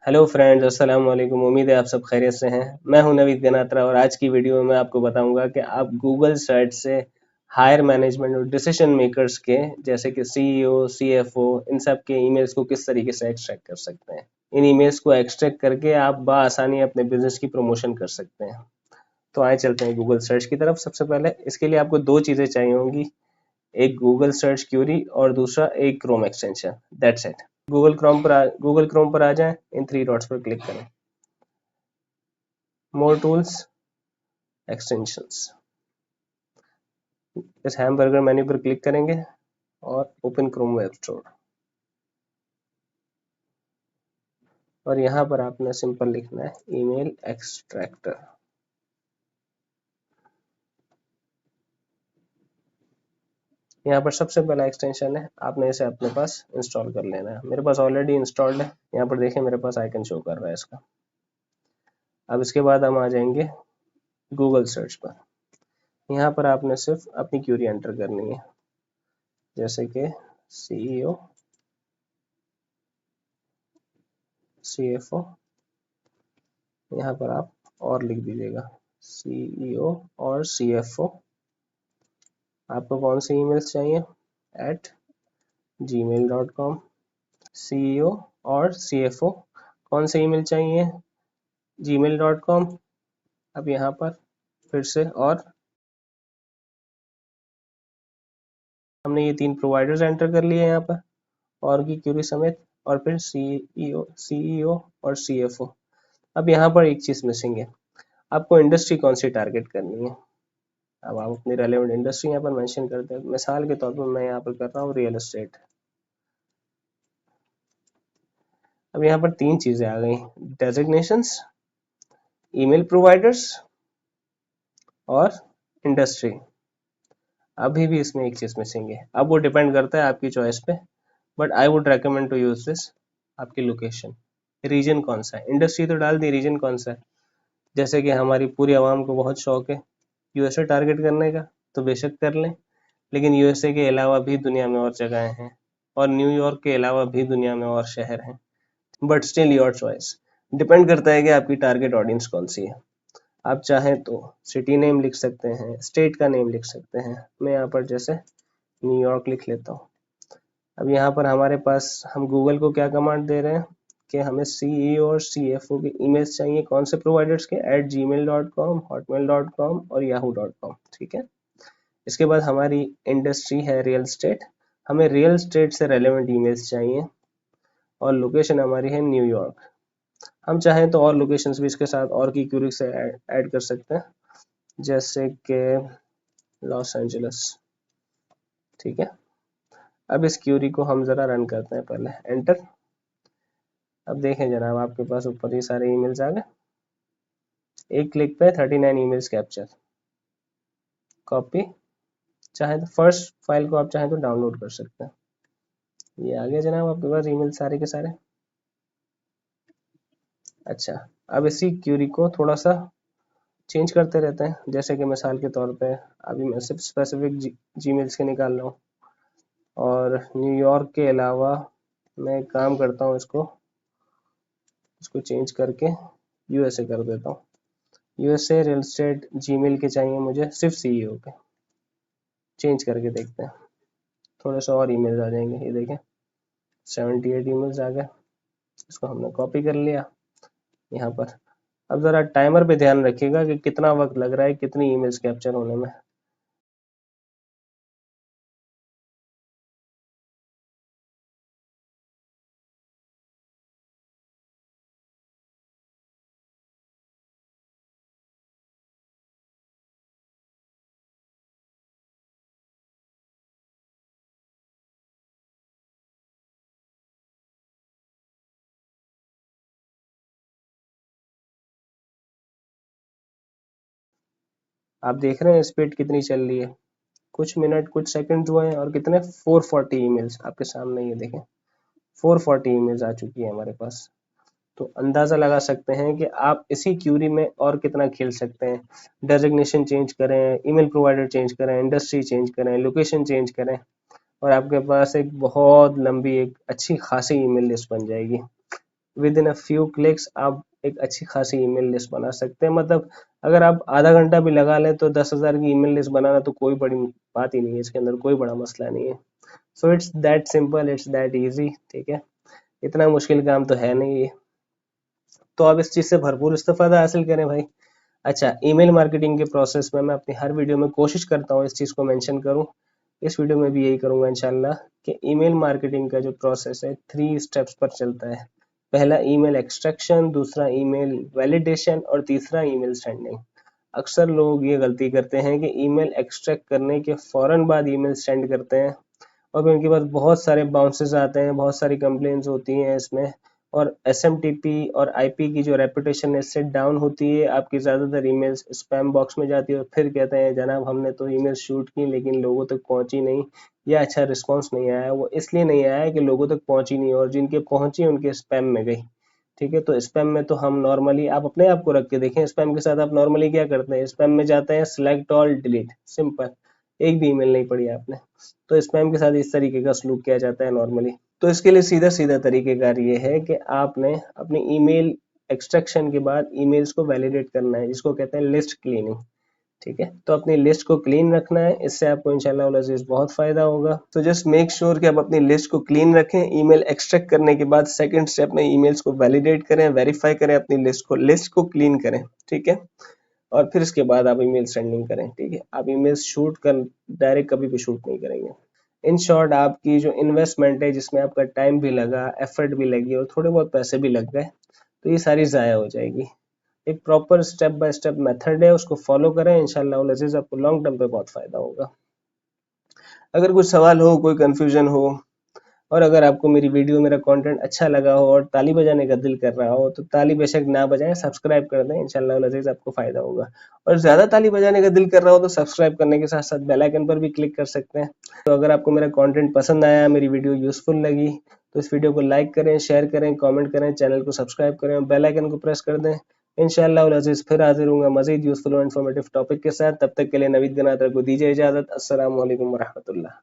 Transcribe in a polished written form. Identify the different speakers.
Speaker 1: Hello friends, अस्सलाम वालेकुम। उम्मीद है आप सब खैरियत से हैं। मैं हूं नवीद गनात्रा और आज की वीडियो में मैं आपको बताऊंगा कि आप गूगल सर्च से हायर मैनेजमेंट और डिसीजन मेकर्स के जैसे कि सीईओ, सीएफओ, इन सब के ईमेल्स को किस तरीके से एक्सट्रैक्ट कर सकते हैं। इन ईमेल्स को एक्सट्रैक्ट करके आप बआसानी अपने बिजनेस की प्रमोशन कर सकते हैं। तो आए चलते हैं गूगल सर्च की तरफ। सबसे पहले इसके लिए आपको दो चीज़ें चाहिए होंगी, एक गूगल सर्च क्यूरी और दूसरा एक Chrome extension. That's it. Google Chrome पर आ जाएं, इन थ्री डॉट्स पर क्लिक करें, मोर टूल्स, एक्सटेंशंस। इस हैमबर्गर मेन्यू पर क्लिक करेंगे और ओपन क्रोम वेब स्टोर, और यहाँ पर आपने सिंपल लिखना है ईमेल एक्सट्रैक्टर। यहाँ पर सबसे पहला एक्सटेंशन है, आपने इसे अपने पास इंस्टॉल कर लेना है। मेरे पास ऑलरेडी इंस्टॉल्ड है, यहाँ पर देखिए मेरे पास आइकन शो कर रहा है इसका। अब इसके बाद हम आ जाएंगे गूगल सर्च पर। यहाँ पर आपने सिर्फ अपनी क्यूरी एंटर करनी है, जैसे कि सीईओ, सीएफओ। यहाँ पर आप और लिख दीजिएगा सीईओ और सीएफओ। आपको कौन सी ईमेल्स चाहिए? @gmail.com। सीईओ और सीएफओ कौन से ईमेल चाहिए? gmail.com। अब यहाँ पर फिर से और हमने ये तीन प्रोवाइडर्स एंटर कर लिए यहाँ पर और की क्यूरी समेत, और फिर सीईओ और सीएफओ। अब यहाँ पर एक चीज मिसिंग है, आपको इंडस्ट्री कौन सी टारगेट करनी है। अब आप अपनी रेलेवेंट इंडस्ट्री यहाँ पर मेंशन करते हैं। मिसाल के तौर पर मैं यहाँ पर कर रहा हूँ रियल एस्टेट। अब यहाँ पर तीन चीजें आ गई, डेजिग्नेशंस, ईमेल प्रोवाइडर्स और इंडस्ट्री। अभी भी इसमें एक चीज मिसिंग है। अब वो डिपेंड करता है आपकी चॉइस पे, but I would recommend to use this. आपकी लोकेशन, रीजन कौन सा है। इंडस्ट्री तो डाल दी, रीजन कौन सा है। जैसे कि हमारी पूरी आवाम को बहुत शौक है यूएसए टारगेट करने का, तो बेशक कर लें, लेकिन यूएसए के अलावा भी दुनिया में और जगहें हैं, और न्यूयॉर्क के अलावा भी दुनिया में और शहर हैं। But still your choice, depend करता है कि आपकी टारगेट ऑडियंस कौन सी है। आप चाहें तो सिटी नेम लिख सकते हैं, स्टेट का नेम लिख सकते हैं। मैं यहाँ पर जैसे न्यूयॉर्क लिख लेता हूँ। अब यहाँ पर हमारे पास हम गूगल को क्या कमांड दे रहे हैं कि हमें सीईओ और सीएफओ के ईमेल्स चाहिए, कौन से प्रोवाइडर्स के? @gmail.com, hotmail.com और yahoo.com। ठीक है। इसके बाद हमारी इंडस्ट्री है रियल एस्टेट, हमें रियल एस्टेट से रेलेवेंट ईमेल्स चाहिए, और लोकेशन हमारी है न्यूयॉर्क। हम चाहें तो और लोकेशंस भी इसके साथ और की क्यूरी से ऐड कर सकते हैं, जैसे कि लॉस एंजलिस। ठीक है। अब इस क्यूरी को हम जरा रन करते हैं, पहले एंटर। अब देखें जनाब, आपके पास ऊपर ये सारे ईमेल्स आ गए। एक क्लिक पे 39 ईमेल्स कैप्चर। कॉपी, चाहे तो फर्स्ट फाइल को आप चाहें तो डाउनलोड कर सकते हैं। ये आ गया जनाब आपके पास ईमेल सारे के सारे। अच्छा, अब इसी क्यूरी को थोड़ा सा चेंज करते रहते हैं। जैसे कि मिसाल के तौर पे अभी मैं सिर्फ स्पेसिफिक जीमेल्स के निकाल रहा हूँ, और न्यूयॉर्क के अलावा मैं एक काम करता हूँ, इसको चेंज करके यूएसए कर देता हूँ। यूएसए रियल एस्टेट जीमेल के चाहिए मुझे सिर्फ सीईओ के। चेंज करके देखते हैं, थोड़े से और ईमेल्स आ जाएंगे। ये देखें 78 ईमेल्स आ गए। इसको हमने कॉपी कर लिया यहाँ पर। अब जरा टाइमर पे ध्यान रखिएगा कि कितना वक्त लग रहा है कितनी ईमेल्स कैप्चर होने में। आप देख रहे हैं स्पीड कितनी चल रही है। कुछ मिनट कुछ सेकंड हुए हैं और कितने 440 ईमेल्स आपके सामने। ये देखें 440 ईमेल्स आ चुकी है हमारे पास। तो अंदाजा लगा सकते हैं कि आप इसी क्यूरी में और कितना खेल सकते हैं। डेजिग्नेशन चेंज करें, ईमेल प्रोवाइडर चेंज करें, इंडस्ट्री चेंज करें, लोकेशन चेंज करें, और आपके पास एक बहुत लंबी, एक अच्छी खासी ईमेल लिस्ट बन जाएगी। With in a few clicks आप एक अच्छी खासी ईमेल लिस्ट बना सकते हैं। मतलब अगर आप आधा घंटा भी लगा लें तो 10,000 की ईमेल लिस्ट बनाना तो कोई बड़ी बात ही नहीं है, इसके अंदर कोई बड़ा मसला नहीं है। So it's that simple, it's that easy, ठीक है, इतना मुश्किल काम तो है नहीं ये। तो आप इस चीज़ से भरपूर इस्तेफादा हासिल करें भाई। अच्छा, ईमेल मार्केटिंग के प्रोसेस में मैं अपनी हर वीडियो में कोशिश करता हूँ इस चीज़ को मेंशन करूँ, इस वीडियो में भी यही करूँगा इंशाल्लाह, कि ईमेल मार्केटिंग का जो प्रोसेस है 3 स्टेप्स पर चलता है। पहला ईमेल एक्सट्रैक्शन, दूसरा ईमेल वैलिडेशन और तीसरा ईमेल सेंडिंग। अक्सर लोग ये गलती करते हैं कि ईमेल एक्सट्रैक्ट करने के फौरन बाद ईमेल सेंड करते हैं और फिर उनके पास बहुत सारे बाउंसेस आते हैं, बहुत सारी कंप्लेंट्स होती हैं इसमें, और एसएमटीपी और आईपी की जो रेपुटेशन है इससे डाउन होती है। आपकी ज़्यादातर ईमेल्स स्पैम बॉक्स में जाती है और फिर कहते हैं जनाब हमने तो ईमेल शूट की लेकिन लोगों तक पहुंची नहीं या अच्छा रिस्पॉन्स नहीं आया। वो इसलिए नहीं आया कि लोगों तक पहुंची नहीं, और जिनके पहुंची उनके स्पैम में गई। ठीक है, तो स्पैम में तो हम नॉर्मली, आप अपने आप को रख के देखें, स्पैम के साथ आप नॉर्मली क्या करते हैं, स्पैम में जाते हैं सिलेक्ट ऑल डिलीट, सिंपल, एक भी ईमेल नहीं पढ़ी आपने। तो स्पैम के साथ इस तरीके का सलूक किया जाता है नॉर्मली। तो इसके लिए सीधा सीधा तरीकेकार ये है कि आपने अपनी ईमेल एक्सट्रैक्शन के बाद ईमेल्स को वैलिडेट करना है, जिसको कहते हैं लिस्ट क्लीनिंग। ठीक है, तो अपनी लिस्ट को क्लीन रखना है, इससे आपको इंशाल्लाह उल अज़ीज़ बहुत फायदा होगा। तो जस्ट मेक श्योर कि आप अपनी लिस्ट को क्लीन रखें। ईमेल एक्सट्रैक्ट करने के बाद सेकंड स्टेप में ईमेल्स को वैलिडेट करें, वेरीफाई करें अपनी लिस्ट को क्लीन करें। ठीक है, और फिर इसके बाद आप ईमेल सेंडिंग करें। ठीक है, आप ईमेल शूट कर डायरेक्ट कभी भी शूट नहीं करेंगे। इन शॉर्ट, आपकी जो इन्वेस्टमेंट है जिसमें आपका टाइम भी लगा, एफर्ट भी लगी और थोड़े बहुत पैसे भी लग गए, तो ये सारी ज़ाया हो जाएगी। एक proper step by step method है, उसको फॉलो करें, इंशाल्लाह उल अज़ीज़ आपको लॉन्ग टर्म पे बहुत फायदा होगा। अगर कुछ सवाल हो, कोई कंफ्यूजन हो, और अगर आपको मेरी वीडियो, मेरा कंटेंट अच्छा लगा हो और ताली बजाने का दिल कर रहा हो तो ताली बेशक ना बजाएं, सब्सक्राइब कर दें, इंशाल्लाह उल अज़ीज़ आपको फायदा होगा। और ज़्यादा ताली बजाने का दिल कर रहा हो तो सब्सक्राइब करने के साथ साथ बेल आइकन पर भी क्लिक कर सकते हैं। तो अगर आपको मेरा कंटेंट पसंद आया, मेरी वीडियो यूजफुल लगी, तो इस वीडियो को लाइक करें, शेयर करें, कमेंट करें, चैनल को सब्सक्राइब करें और बेल आइकन को प्रेस कर दें। इंशाल्लाह उल अज़ीज़ फिर हाजिर होऊंगा मजीद यूजफुल और इन्फॉर्मेटिव टॉपिक के साथ। तब तक के लिए नवीद गनातर को दीजिए इजाजत। अस्सलाम वालेकुम व रहमतुल्लाह।